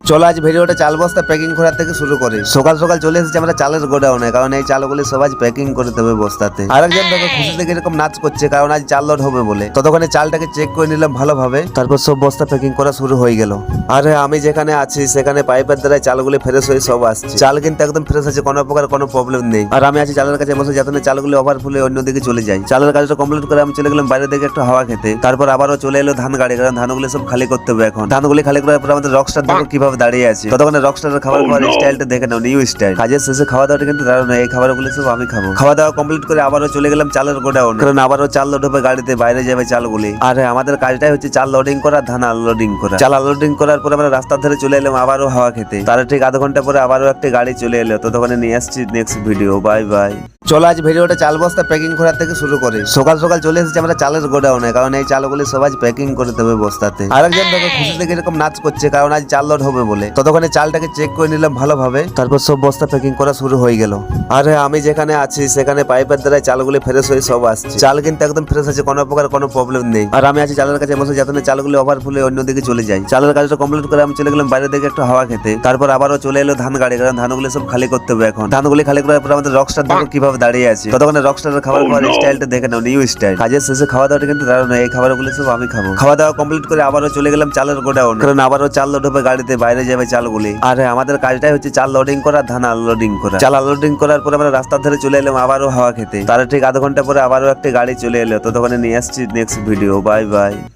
চলো আজ ভিডিওটা চাল বস্তা প্যাকিং করার থেকে শুরু করি। সকাল সকাল চলে এসেছি আমরা চালের গোডাউনে, কারণ এই চালগুলি সব আজ প্যাকিং করে দেবে বস্তাতে। আরেকজন দেখো খুশি থেকে এরকম নাচ করছে, কারণ আজ চাল লোড হবে বলে। ততক্ষণে চালটাকে চেক করে নিলাম ভালোভাবে, তারপর সব বস্তা প্যাকিং করা শুরু হয়ে গেল। আরে আমি যেখানে আছি সেখানে পাইপের দ্বারা চালগুলি ফ্রেশ হয়ে সব আসছে। চাল কিন্তু একদম ফ্রেশ আছে, কোনো প্রকার কোনো প্রবলেম নেই। আর আমি আছি চালের কাছে বসে, যাতে চালগুলি ওভারফুলে অন্যদিকে চলে যায়। চালের কাজটা কমপ্লিট করে আমি চলে গেলাম বাইরে দিকে একটু হাওয়া খেতে। তারপর আবারও চলে এলো ধান গাড়ি, কারণ ধানগুলি সব খালি করতে হবে এখন। ধানগুলি খালি করার পর আমাদের রকস্টার দেখো কিভাবে দাঁড়িয়ে আছে। ততক্ষণে রকস্টারের খাবার খাওয়ার স্টাইলটা দেখে নাও, নিউ স্টাইল। কাজের শেষে খাওয়া দাওয়াটা কিন্তু দারুণ, এই খাবারগুলো সব আমি খাবো। খাওয়া দাওয়া কমপ্লিট করে আবারও চলে গেলাম চালের গোডাউন, কারণ আবারও চাল লোড হবে গাড়িতে, বাইরে যাবে চালগুলি। আর আমাদের কাজটাই হচ্ছে চাল লোডিং করা, ধান আনলোডিং করা। চাল আনলোডিং করার পর আমরা রাস্তার ধারে চলে এলাম আবারও হাওয়া খেতে। তার ঠিক আধা ঘন্টা পরে আবারও একটা গাড়ি চলে এলো। ততক্ষণে নিয়ে আসছি নেক্সট ভিডিও। Bye bye. চলো আজ ভিডিওটা চাল বস্তা প্যাকিং করার থেকে শুরু করি। সকাল সকাল চলে এসেছি আমরা চালের গোডাউনে, কারণ এই চালগুলি সব আজ প্যাকিং করে দেবে বস্তাতে। আরেকজন দেখো খুশি থেকে এরকম নাচ করছে, কারণ আজ চাল লোড হবে বলে। ততক্ষণে চালটাকে চেক করে নিলাম ভালোভাবে, তারপর সব বস্তা প্যাকিং করা শুরু হয়ে গেল। আরে আমি যেখানে আছি সেখানে পাইপের দ্বারা চালগুলি ফ্রেশ হয়ে সব আসছে। চাল কিন্তু একদম ফ্রেশ আছে, কোনো প্রকার কোনো প্রবলেম নেই। আর আমি আছি চালের কাছে বসে, যাতে চালগুলি ওভারফুলে অন্যদিকে চলে যায়। চালের কাজটা কমপ্লিট করে আমি চলে গেলাম বাইরে দিকে একটু হাওয়া খেতে। তারপর আবারও চলে এলো ধান গাড়ি, কারণ ধানগুলি সব খালি করতে হবে এখন। ধানগুলি খালি করার পর আমাদের রকস্টার দেখো কিভাবে দাঁড়িয়ে আছে। ততক্ষণে রকস্টারের খাবার খাওয়ার স্টাইলটা দেখে নাও, নিউ স্টাইল। কাজের শেষে খাওয়া দাওয়াটা কিন্তু দারুণ, এই খাবারগুলো সব আমি খাবো। খাওয়া দাওয়া কমপ্লিট করে আবারও চলে গেলাম চালের গোডাউন, কারণ আবারও চাল লোড হবে গাড়িতে, বাইরে যাবে চালগুলি। আর আমাদের কাজটাই হচ্ছে চাল লোডিং করা, ধান আনলোডিং করা। চাল আনলোডিং করার পর আমরা রাস্তার ধারে চলে এলাম আবারও হাওয়া খেতে। তার ঠিক আধা ঘন্টা পরে আবারও একটা গাড়ি চলে এলো। ততক্ষণে নিয়ে আসছি নেক্সট ভিডিও। Bye bye.